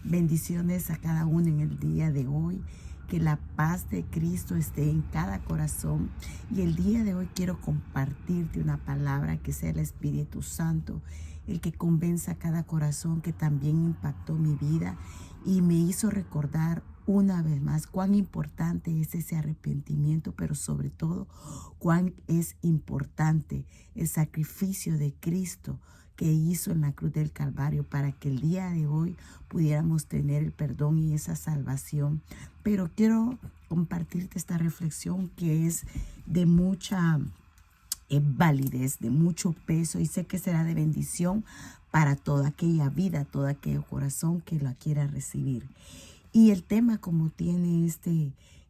Bendiciones a cada uno en el día de hoy. Que la paz de Cristo esté en cada corazón. Y el día de hoy quiero compartirte una palabra que sea el Espíritu Santo, el que convenza a cada corazón, que también impactó mi vida y me hizo recordar una vez más cuán importante es ese arrepentimiento, pero sobre todo cuán es importante el sacrificio de Cristo que hizo en la cruz del Calvario para que el día de hoy pudiéramos tener el perdón y esa salvación. Pero quiero compartirte esta reflexión que es de mucha validez, de mucho peso, y sé que será de bendición para toda aquella vida, todo aquel corazón que la quiera recibir. Y el tema, como tiene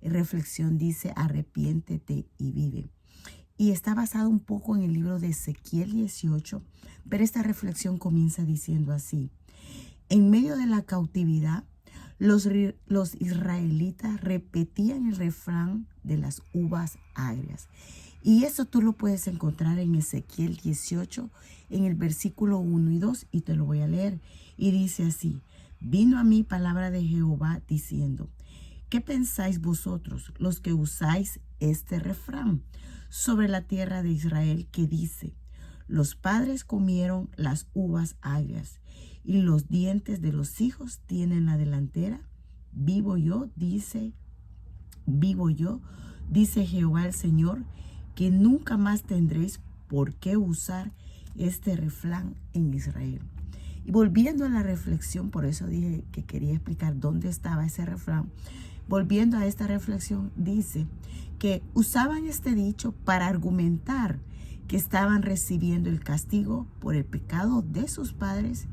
reflexión, dice: arrepiéntete y vive. Y está basado un poco en el libro de Ezequiel 18, pero esta reflexión comienza diciendo así: en medio de la cautividad, los israelitas repetían el refrán de las uvas agrias. Y eso tú lo puedes encontrar en Ezequiel 18, en el versículo 1 y 2, y te lo voy a leer. Y dice así: vino a mí palabra de Jehová diciendo: ¿qué pensáis vosotros, los que usáis este refrán sobre la tierra de Israel, que dice: los padres comieron las uvas agrias y los dientes de los hijos tienen la delantera? Vivo yo, dice Jehová el Señor, que nunca más tendréis por qué usar este refrán en Israel. Y volviendo a la reflexión, por eso dije que quería explicar dónde estaba ese refrán. Volviendo a esta reflexión, dice que usaban este dicho para argumentar que estaban recibiendo el castigo por el pecado de sus padres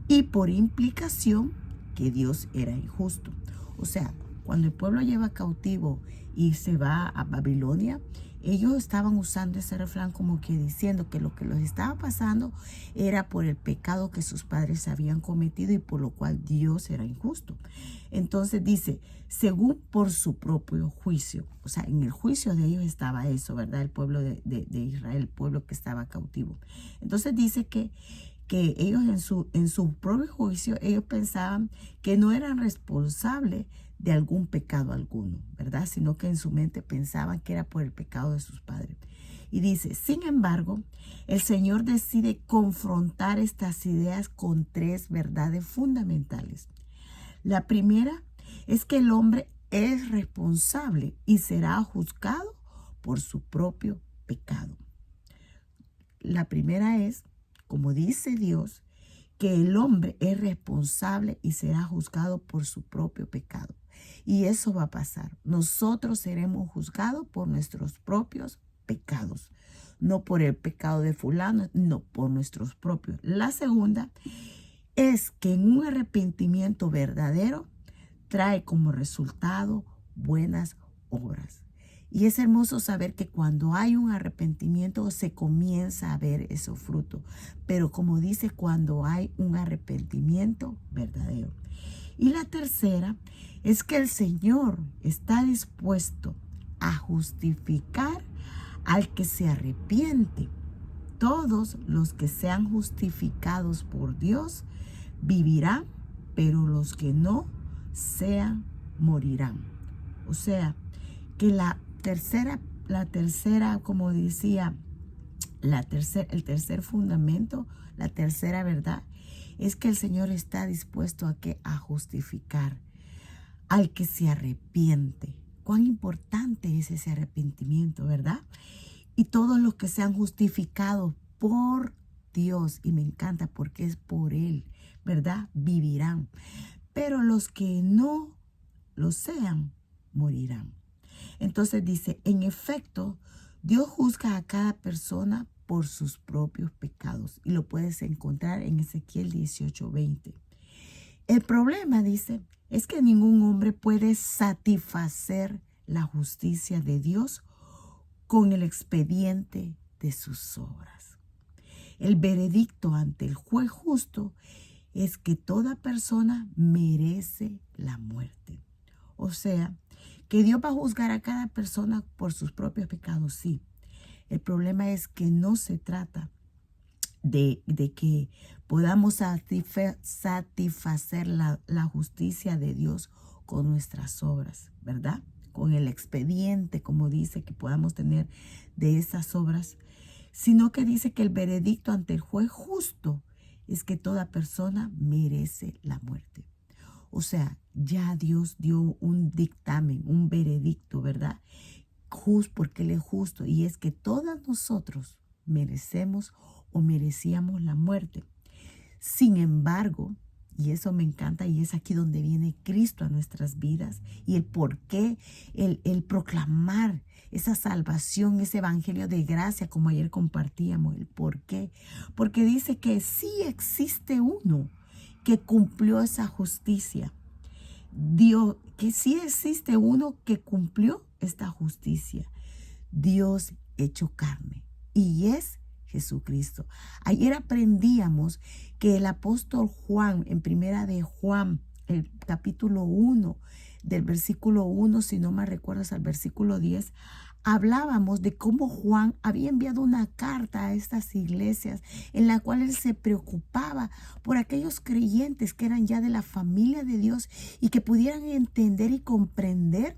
y por implicación que Dios era injusto. O sea, cuando el pueblo lleva cautivo y se va a Babilonia, ellos estaban usando ese refrán como que diciendo que lo que les estaba pasando era por el pecado que sus padres habían cometido y por lo cual Dios era injusto. Entonces dice: según por su propio juicio. O sea, en el juicio de ellos estaba eso, ¿verdad? El pueblo de Israel, el pueblo que estaba cautivo. Entonces dice que ellos en su propio juicio, ellos pensaban que no eran responsables de algún pecado alguno, ¿verdad? Sino que en su mente pensaban que era por el pecado de sus padres. Y dice: sin embargo, el Señor decide confrontar estas ideas con tres verdades fundamentales. La primera es que el hombre es responsable y será juzgado por su propio pecado. La primera es, como dice Dios, que el hombre es responsable y será juzgado por su propio pecado. Y eso va a pasar. Nosotros seremos juzgados por nuestros propios pecados. No por el pecado de fulano, no, por nuestros propios. La segunda es que en un arrepentimiento verdadero trae como resultado buenas obras. Y es hermoso saber que cuando hay un arrepentimiento se comienza a ver esos frutos. Pero como dice, cuando hay un arrepentimiento verdadero. Y la tercera es que el Señor está dispuesto a justificar al que se arrepiente. Todos los que sean justificados por Dios vivirán, pero los que no sean morirán. O sea, que la tercera, como decía, el tercer fundamento, la tercera verdad, es que el Señor está dispuesto a justificar al que se arrepiente. Cuán importante es ese arrepentimiento, ¿verdad? Y todos los que sean justificados por Dios, y me encanta porque es por Él, ¿verdad? Vivirán. Pero los que no lo sean, morirán. Entonces dice: en efecto, Dios juzga a cada persona por sus propios pecados. Y lo puedes encontrar en Ezequiel 18:20. El problema, dice, es que ningún hombre puede satisfacer la justicia de Dios con el expediente de sus obras. El veredicto ante el juez justo es que toda persona merece la muerte. O sea, que Dios va a juzgar a cada persona por sus propios pecados, sí. El problema es que no se trata de que podamos satisfacer la justicia de Dios con nuestras obras, ¿verdad? Con el expediente, como dice, que podamos tener de esas obras, sino que dice que el veredicto ante el juez justo es que toda persona merece la muerte. O sea, ya Dios dio un dictamen, un veredicto, ¿verdad? Porque Él es justo, y es que todos nosotros merecemos o merecíamos la muerte. Sin embargo, y eso me encanta, y es aquí donde viene Cristo a nuestras vidas, y el por qué, el proclamar esa salvación, ese evangelio de gracia, como ayer compartíamos, el por qué. Porque dice que sí existe uno que cumplió esa justicia. Dios, que sí existe uno que cumplió esta justicia. Dios hecho carne, y es Jesucristo. Ayer aprendíamos que el apóstol Juan, en primera de Juan, el capítulo 1, del versículo 1, si no me recuerdas, al versículo 10, hablábamos de cómo Juan había enviado una carta a estas iglesias en la cual él se preocupaba por aquellos creyentes que eran ya de la familia de Dios y que pudieran entender y comprender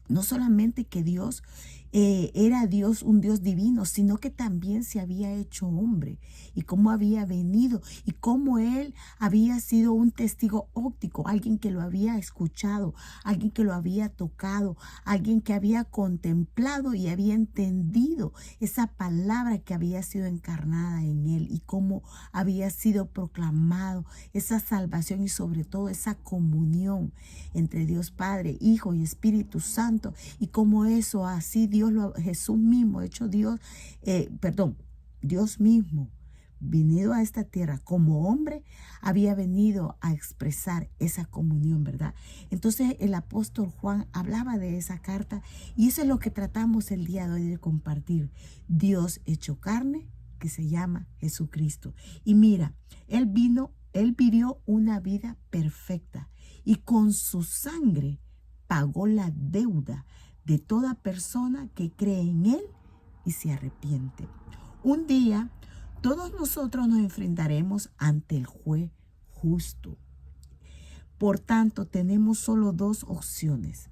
no solamente que Dios era Dios, un Dios divino, sino que también se había hecho hombre, y cómo había venido y cómo Él había sido un testigo óptico, alguien que lo había escuchado, alguien que lo había tocado, alguien que había contemplado y había entendido esa palabra que había sido encarnada en Él, y cómo había sido proclamado esa salvación y sobre todo esa comunión entre Dios Padre, Hijo y Espíritu Santo, y cómo eso así Jesús mismo, hecho Dios, Dios mismo, venido a esta tierra como hombre, había venido a expresar esa comunión, ¿verdad? Entonces el apóstol Juan hablaba de esa carta, y eso es lo que tratamos el día de hoy de compartir. Dios hecho carne, que se llama Jesucristo. Y mira, Él vivió una vida perfecta, y con su sangre pagó la deuda de toda persona que cree en Él y se arrepiente. Un día, todos nosotros nos enfrentaremos ante el juez justo. Por tanto, tenemos solo dos opciones: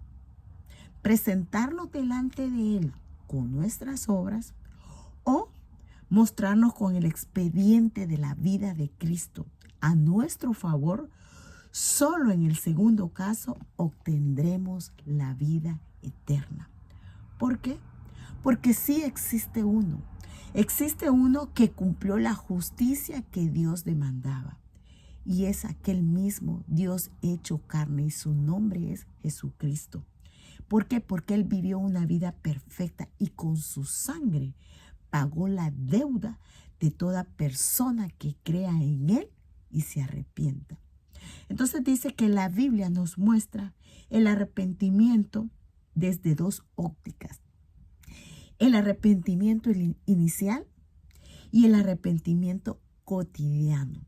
presentarnos delante de Él con nuestras obras, o mostrarnos con el expediente de la vida de Cristo a nuestro favor. Solo en el segundo caso obtendremos la vida eterna. ¿Por qué? Porque sí existe uno. Existe uno que cumplió la justicia que Dios demandaba. Y es aquel mismo Dios hecho carne, y su nombre es Jesucristo. ¿Por qué? Porque Él vivió una vida perfecta y con su sangre pagó la deuda de toda persona que crea en Él y se arrepienta. Entonces dice que la Biblia nos muestra el arrepentimiento desde dos ópticas: el arrepentimiento inicial y el arrepentimiento cotidiano.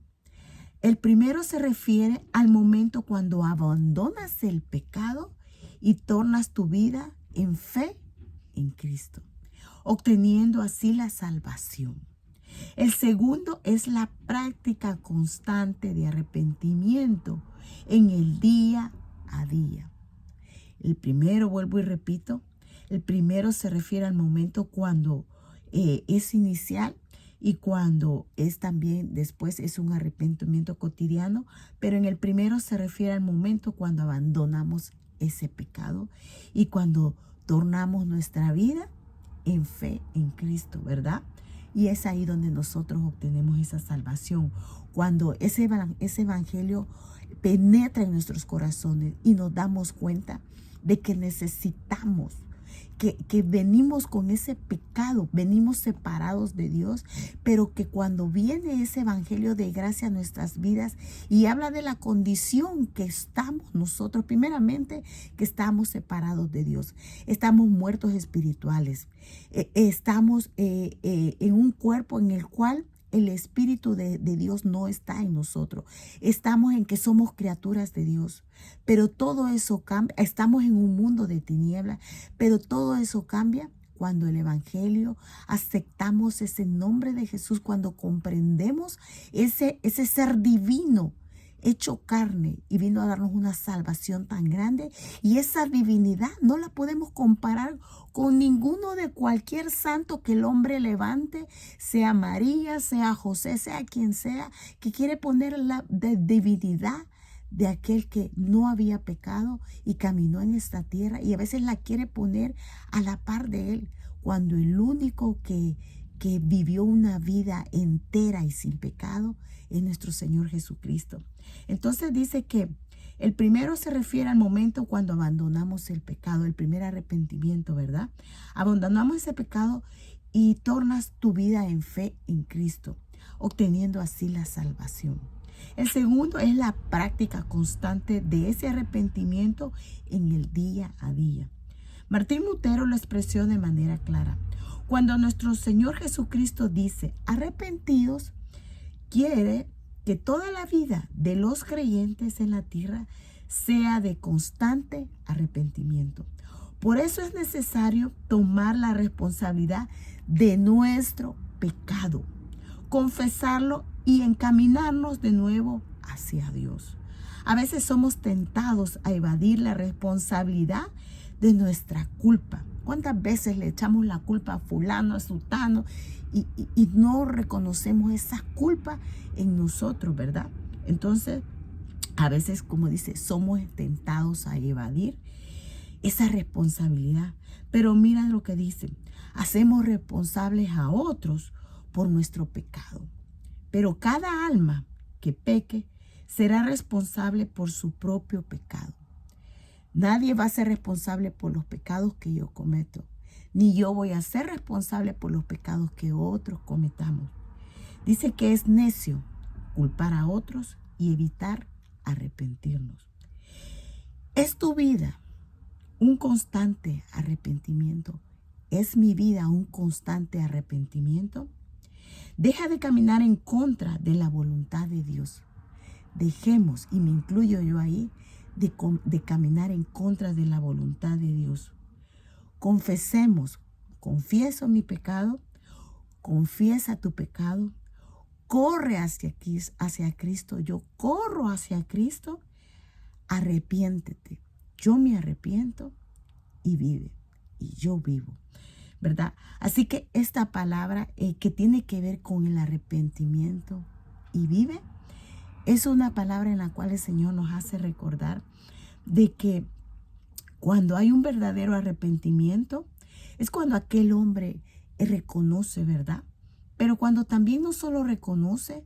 El primero se refiere al momento cuando abandonas el pecado y tornas tu vida en fe en Cristo, obteniendo así la salvación. El segundo es la práctica constante de arrepentimiento en el día a día. El primero, vuelvo y repito, el primero se refiere al momento cuando es inicial, y cuando es también después es un arrepentimiento cotidiano, pero en el primero se refiere al momento cuando abandonamos ese pecado y cuando tornamos nuestra vida en fe en Cristo, ¿verdad? Y es ahí donde nosotros obtenemos esa salvación, cuando ese evangelio penetra en nuestros corazones y nos damos cuenta de que necesitamos, que venimos con ese pecado, venimos separados de Dios, pero que cuando viene ese evangelio de gracia a nuestras vidas y habla de la condición que estamos nosotros, primeramente que estamos separados de Dios, estamos muertos espirituales, estamos en un cuerpo en el cual el Espíritu de Dios no está en nosotros. Estamos en que somos criaturas de Dios, pero todo eso cambia. Estamos en un mundo de tinieblas, pero todo eso cambia cuando el Evangelio aceptamos ese nombre de Jesús, cuando comprendemos ese ser divino hecho carne y vino a darnos una salvación tan grande, y esa divinidad no la podemos comparar con ninguno de cualquier santo que el hombre levante, sea María, sea José, sea quien sea, que quiere poner la divinidad de aquel que no había pecado y caminó en esta tierra, y a veces la quiere poner a la par de él, cuando el único que vivió una vida entera y sin pecado es nuestro Señor Jesucristo. Entonces dice que el primero se refiere al momento cuando abandonamos el pecado, el primer arrepentimiento, ¿verdad? Abandonamos ese pecado y tornas tu vida en fe en Cristo, obteniendo así la salvación. El segundo es la práctica constante de ese arrepentimiento en el día a día. Martín Lutero lo expresó de manera clara. Cuando nuestro Señor Jesucristo dice arrepentidos, quiere que toda la vida de los creyentes en la tierra sea de constante arrepentimiento. Por eso es necesario tomar la responsabilidad de nuestro pecado, confesarlo y encaminarnos de nuevo hacia Dios. A veces somos tentados a evadir la responsabilidad de nuestra culpa. ¿Cuántas veces le echamos la culpa a fulano, a sutano, y no reconocemos esa culpa en nosotros, ¿verdad? Entonces, a veces, como dice, somos tentados a evadir esa responsabilidad. Pero mira lo que dice: hacemos responsables a otros por nuestro pecado. Pero cada alma que peque será responsable por su propio pecado. Nadie va a ser responsable por los pecados que yo cometo, ni yo voy a ser responsable por los pecados que otros cometamos. Dice que es necio culpar a otros y evitar arrepentirnos. ¿Es tu vida un constante arrepentimiento? ¿Es mi vida un constante arrepentimiento? Deja de caminar en contra de la voluntad de Dios. Dejemos, y me incluyo yo ahí, de caminar en contra de la voluntad de Dios. Confesemos, confieso mi pecado, confiesa tu pecado, corre hacia Cristo, yo corro hacia Cristo, arrepiéntete, yo me arrepiento y vive, y yo vivo, ¿verdad? Así que esta palabra que tiene que ver con el arrepentimiento y vive, es una palabra en la cual el Señor nos hace recordar de que cuando hay un verdadero arrepentimiento, es cuando aquel hombre reconoce, ¿verdad? Pero cuando también no solo reconoce,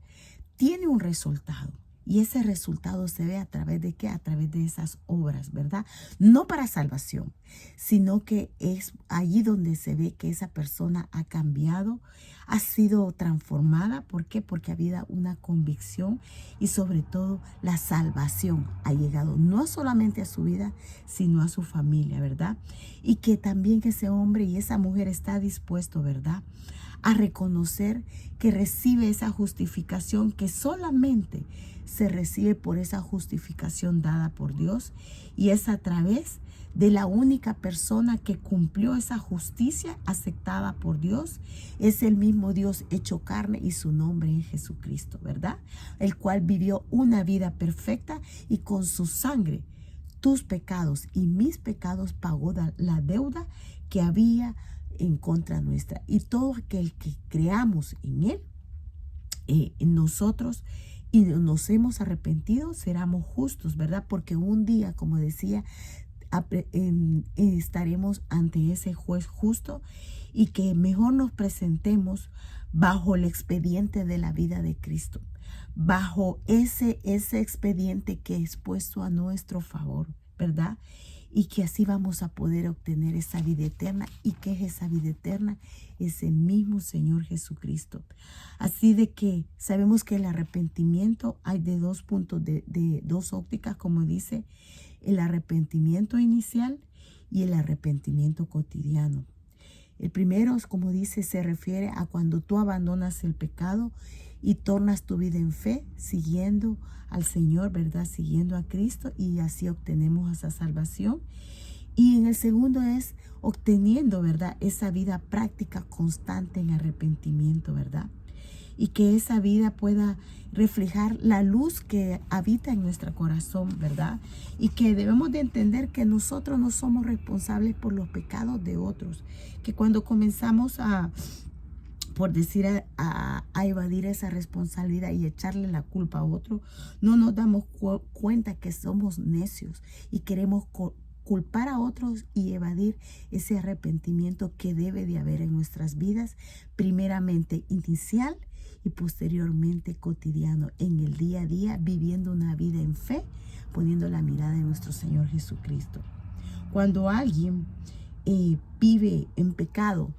tiene un resultado. Y ese resultado se ve a través de ¿qué? A través de esas obras, ¿verdad? No para salvación, sino que es allí donde se ve que esa persona ha cambiado, ha sido transformada. ¿Por qué? Porque ha habido una convicción y sobre todo la salvación ha llegado no solamente a su vida, sino a su familia, ¿verdad? Y que también ese hombre y esa mujer está dispuesto, ¿verdad?, a reconocer que recibe esa justificación que solamente se recibe por esa justificación dada por Dios, y es a través de la única persona que cumplió esa justicia aceptada por Dios. Es el mismo Dios hecho carne y su nombre es Jesucristo, ¿verdad? El cual vivió una vida perfecta y con su sangre tus pecados y mis pecados pagó la deuda que había en contra nuestra. Y todo aquel que creamos en Él, en nosotros, y nos hemos arrepentido, seremos justos, ¿verdad? Porque un día, como decía, estaremos ante ese juez justo, y que mejor nos presentemos bajo el expediente de la vida de Cristo, bajo ese expediente que es puesto a nuestro favor, ¿verdad? Y que así vamos a poder obtener esa vida eterna. ¿Y qué es esa vida eterna? Es el mismo Señor Jesucristo. Así de que sabemos que el arrepentimiento hay de dos puntos, de dos ópticas, como dice, el arrepentimiento inicial y el arrepentimiento cotidiano. El primero, como dice, se refiere a cuando tú abandonas el pecado y tornas tu vida en fe, siguiendo al Señor, ¿verdad? Siguiendo a Cristo, y así obtenemos esa salvación. Y en el segundo es obteniendo, ¿verdad? Esa vida práctica constante en arrepentimiento, ¿verdad? Y que esa vida pueda reflejar la luz que habita en nuestro corazón, ¿verdad? Y que debemos de entender que nosotros no somos responsables por los pecados de otros. Que cuando comenzamos por decir, a evadir esa responsabilidad y echarle la culpa a otro, no nos damos cuenta que somos necios y queremos culpar a otros y evadir ese arrepentimiento que debe de haber en nuestras vidas, primeramente inicial y posteriormente cotidiano, en el día a día, viviendo una vida en fe, poniendo la mirada en nuestro Señor Jesucristo. Cuando alguien vive en pecado,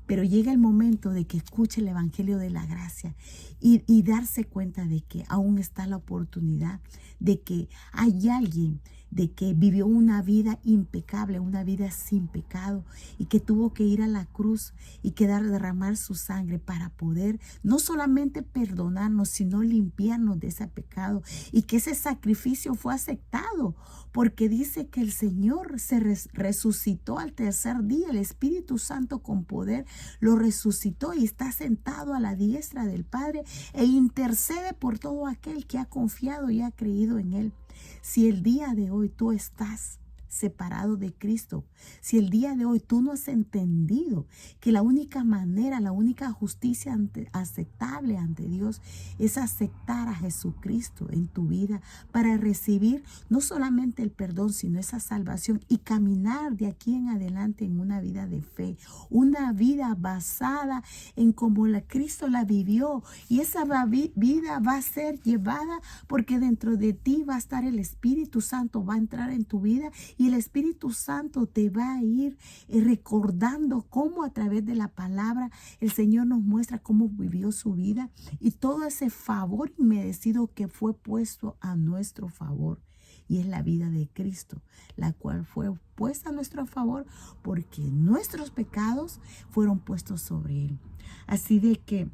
pero llega el momento de que escuche el Evangelio de la gracia y darse cuenta de que aún está la oportunidad, de que hay alguien de que vivió una vida impecable, una vida sin pecado, y que tuvo que ir a la cruz y derramar su sangre para poder no solamente perdonarnos, sino limpiarnos de ese pecado, y que ese sacrificio fue aceptado, porque dice que el Señor se resucitó al tercer día, el Espíritu Santo con poder lo resucitó y está sentado a la diestra del Padre e intercede por todo aquel que ha confiado y ha creído en Él. Si el día de hoy tú estás separado de Cristo, si el día de hoy tú no has entendido que la única manera, la única justicia aceptable ante Dios es aceptar a Jesucristo en tu vida para recibir no solamente el perdón, sino esa salvación y caminar de aquí en adelante en una vida de fe, una vida basada en cómo Cristo la vivió, y esa vida va a ser llevada porque dentro de ti va a estar el Espíritu Santo, va a entrar en tu vida. Y el Espíritu Santo te va a ir recordando cómo a través de la palabra el Señor nos muestra cómo vivió su vida y todo ese favor inmerecido que fue puesto a nuestro favor. Y es la vida de Cristo, la cual fue puesta a nuestro favor porque nuestros pecados fueron puestos sobre Él. Así de que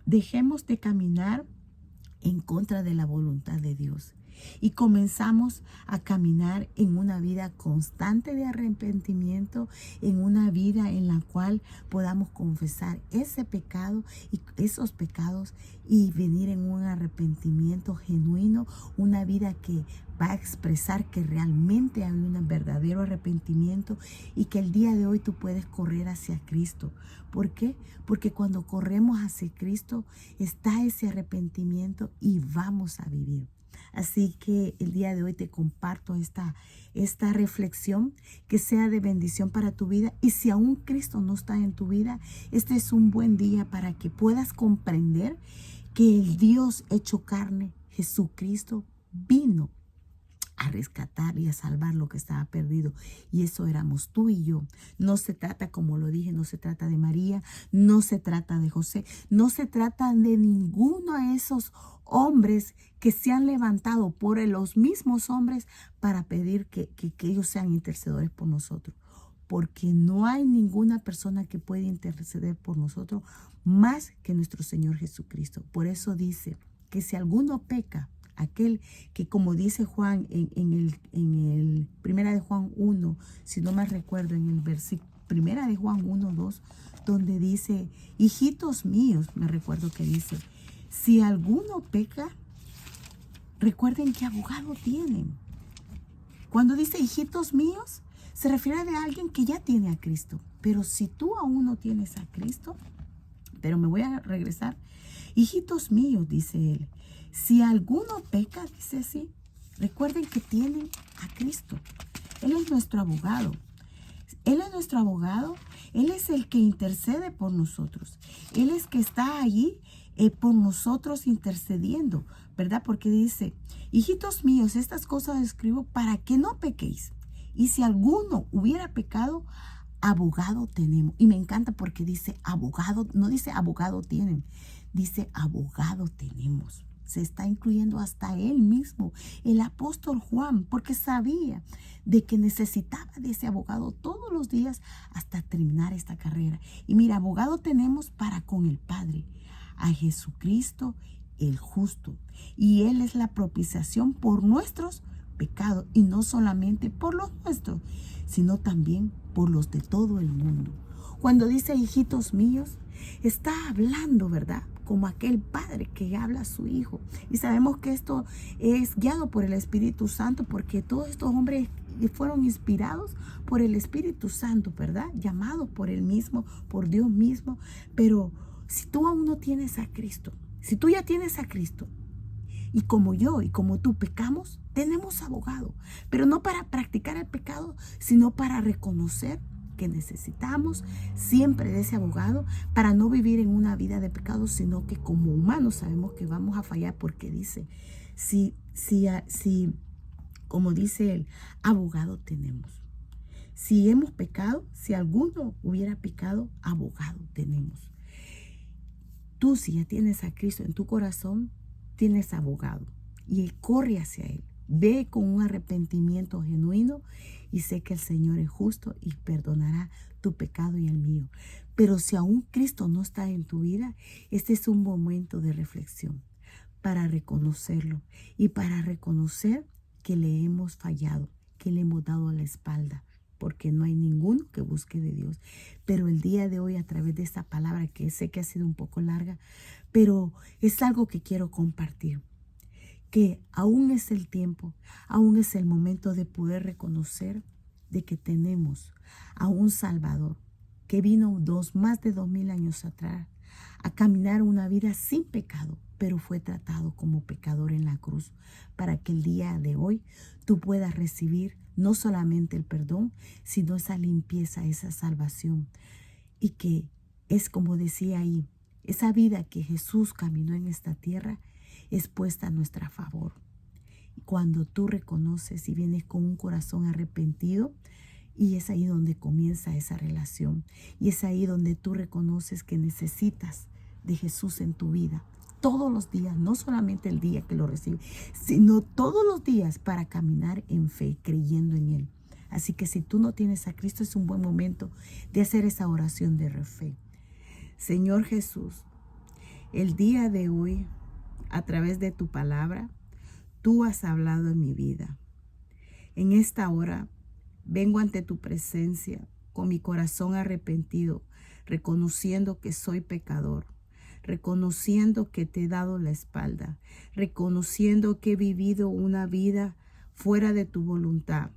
dejemos de caminar en contra de la voluntad de Dios y comenzamos a caminar en una vida constante de arrepentimiento, en una vida en la cual podamos confesar ese pecado y esos pecados y venir en un arrepentimiento genuino, una vida que va a expresar que realmente hay un verdadero arrepentimiento y que el día de hoy tú puedes correr hacia Cristo. ¿Por qué? Porque cuando corremos hacia Cristo está ese arrepentimiento y vamos a vivir. Así que el día de hoy te comparto esta reflexión que sea de bendición para tu vida. Y si aún Cristo no está en tu vida, este es un buen día para que puedas comprender que el Dios hecho carne, Jesucristo, vino a rescatar y a salvar lo que estaba perdido. Y eso éramos tú y yo. No se trata, como lo dije, no se trata de María, no se trata de José, no se trata de ninguno de esos hombres que se han levantado por los mismos hombres para pedir que ellos sean intercedores por nosotros. Porque no hay ninguna persona que pueda interceder por nosotros más que nuestro Señor Jesucristo. Por eso dice que si alguno peca, aquel que, como dice Juan en el primera de Juan 1, si no me recuerdo, en el versículo primera de Juan 1, 2, donde dice, hijitos míos, me recuerdo que dice, si alguno peca, recuerden que abogado tienen. Cuando dice hijitos míos, se refiere a alguien que ya tiene a Cristo. Pero si tú aún no tienes a Cristo, pero me voy a regresar, hijitos míos, dice él, si alguno peca, dice así, recuerden que tienen a Cristo. Él es nuestro abogado. Él es nuestro abogado. Él es el que intercede por nosotros. Él es que está allí por nosotros intercediendo, ¿verdad? Porque dice, hijitos míos, estas cosas escribo para que no pequéis. Y si alguno hubiera pecado, abogado tenemos. Y me encanta porque dice abogado, no dice abogado tienen, dice abogado tenemos. Se está incluyendo hasta él mismo, el apóstol Juan, porque sabía de que necesitaba de ese abogado todos los días hasta terminar esta carrera. Y mira, abogado tenemos para con el Padre, a Jesucristo el justo. Y Él es la propiciación por nuestros pecado, y no solamente por los nuestros, sino también por los de todo el mundo. Cuando dice hijitos míos, está hablando, ¿verdad? Como aquel padre que habla a su hijo. Y sabemos que esto es guiado por el Espíritu Santo, porque todos estos hombres fueron inspirados por el Espíritu Santo, ¿verdad? Llamados por él mismo, por Dios mismo. Pero si tú aún no tienes a Cristo, si tú ya tienes a Cristo, y como yo y como tú pecamos, tenemos abogado, pero no para practicar el pecado, sino para reconocer que necesitamos siempre de ese abogado para no vivir en una vida de pecado, sino que como humanos sabemos que vamos a fallar, porque dice, si como dice él, abogado tenemos. Si hemos pecado, si alguno hubiera pecado, abogado tenemos. Tú, si ya tienes a Cristo en tu corazón, tienes abogado, y él corre hacia él. Ve con un arrepentimiento genuino y sé que el Señor es justo y perdonará tu pecado y el mío. Pero si aún Cristo no está en tu vida, este es un momento de reflexión para reconocerlo y para reconocer que le hemos fallado, que le hemos dado la espalda, porque no hay ninguno que busque de Dios. Pero el día de hoy, a través de esta palabra, que sé que ha sido un poco larga, pero es algo que quiero compartir, que aún es el tiempo, aún es el momento de poder reconocer de que tenemos a un Salvador que vino más de 2000 años atrás a caminar una vida sin pecado, pero fue tratado como pecador en la cruz, para que el día de hoy tú puedas recibir no solamente el perdón, sino esa limpieza, esa salvación. Y que es como decía ahí, esa vida que Jesús caminó en esta tierra es puesta a nuestro favor. Cuando tú reconoces y vienes con un corazón arrepentido, y es ahí donde comienza esa relación. Y es ahí donde tú reconoces que necesitas de Jesús en tu vida. Todos los días, no solamente el día que lo recibes, sino todos los días para caminar en fe, creyendo en Él. Así que si tú no tienes a Cristo, es un buen momento de hacer esa oración de fe. Señor Jesús, el día de hoy, a través de tu palabra, tú has hablado en mi vida. En esta hora, vengo ante tu presencia con mi corazón arrepentido, reconociendo que soy pecador, reconociendo que te he dado la espalda, reconociendo que he vivido una vida fuera de tu voluntad.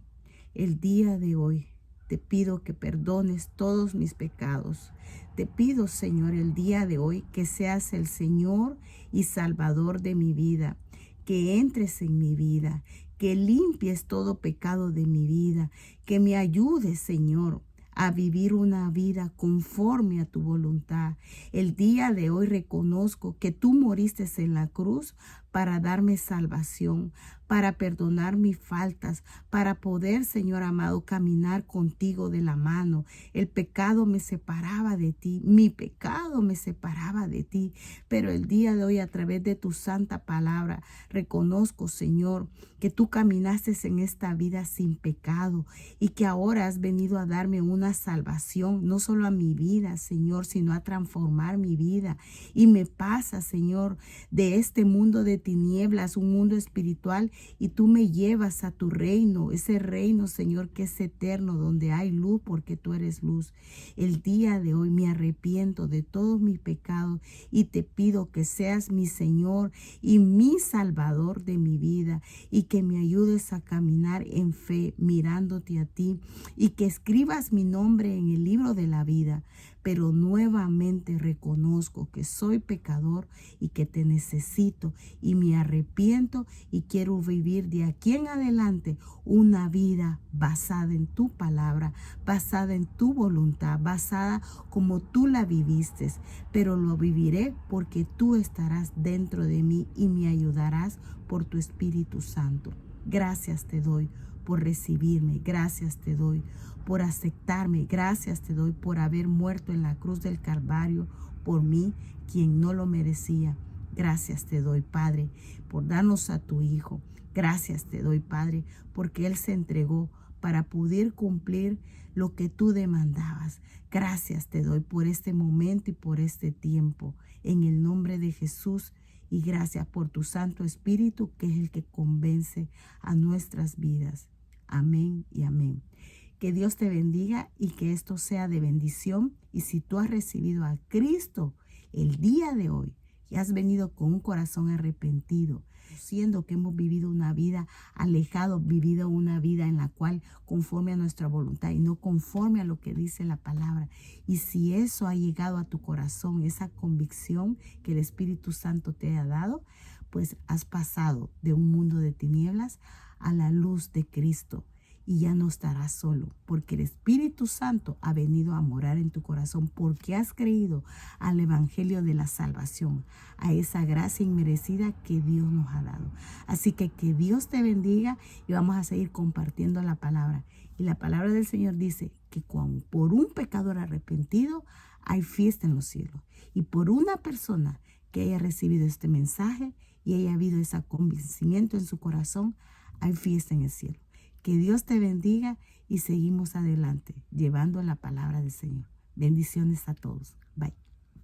El día de hoy te pido que perdones todos mis pecados. Te pido, Señor, el día de hoy que seas el Señor y Salvador de mi vida, que entres en mi vida, que limpies todo pecado de mi vida, que me ayudes, Señor, a vivir una vida conforme a tu voluntad. El día de hoy reconozco que tú moriste en la cruz para darme salvación, para perdonar mis faltas, para poder, Señor amado, caminar contigo de la mano. El pecado me separaba de ti, mi pecado me separaba de ti, pero el día de hoy, a través de tu santa palabra, reconozco, Señor, que tú caminaste en esta vida sin pecado y que ahora has venido a darme una salvación, no solo a mi vida, Señor, sino a transformar mi vida. Y me pasa, Señor, de este mundo de tinieblas, un mundo espiritual, y tú me llevas a tu reino, ese reino, Señor, que es eterno, donde hay luz, porque tú eres luz. El día de hoy me arrepiento de todos mis pecados y te pido que seas mi Señor y mi Salvador de mi vida, y que me ayudes a caminar en fe, mirándote a ti, y que escribas mi nombre en el libro de la vida. Pero nuevamente reconozco que soy pecador y que te necesito, y me arrepiento y quiero vivir de aquí en adelante una vida basada en tu palabra, basada en tu voluntad, basada como tú la viviste. Pero lo viviré porque tú estarás dentro de mí y me ayudarás por tu Espíritu Santo. Gracias te doy por recibirme, gracias te doy por aceptarme, gracias te doy por haber muerto en la cruz del Calvario por mí, quien no lo merecía. Gracias te doy, Padre, por darnos a tu Hijo. Gracias te doy, Padre, porque Él se entregó para poder cumplir lo que tú demandabas. Gracias te doy por este momento y por este tiempo. En el nombre de Jesús, Y gracias por tu Santo Espíritu, que es el que convence a nuestras vidas. Amén y amén. Que Dios te bendiga y que esto sea de bendición. Y si tú has recibido a Cristo el día de hoy y has venido con un corazón arrepentido, siendo que hemos vivido una vida alejado, vivido una vida en la cual conforme a nuestra voluntad y no conforme a lo que dice la palabra. Y si eso ha llegado a tu corazón, esa convicción que el Espíritu Santo te ha dado, pues has pasado de un mundo de tinieblas a la luz de Cristo. Y ya no estarás solo, porque el Espíritu Santo ha venido a morar en tu corazón, porque has creído al Evangelio de la salvación, a esa gracia inmerecida que Dios nos ha dado. Así que Dios te bendiga y vamos a seguir compartiendo la palabra. Y la palabra del Señor dice que por un pecador arrepentido hay fiesta en los cielos. Y por una persona que haya recibido este mensaje y haya habido ese convencimiento en su corazón, hay fiesta en el cielo. Que Dios te bendiga y seguimos adelante llevando la palabra del Señor. Bendiciones a todos. Bye.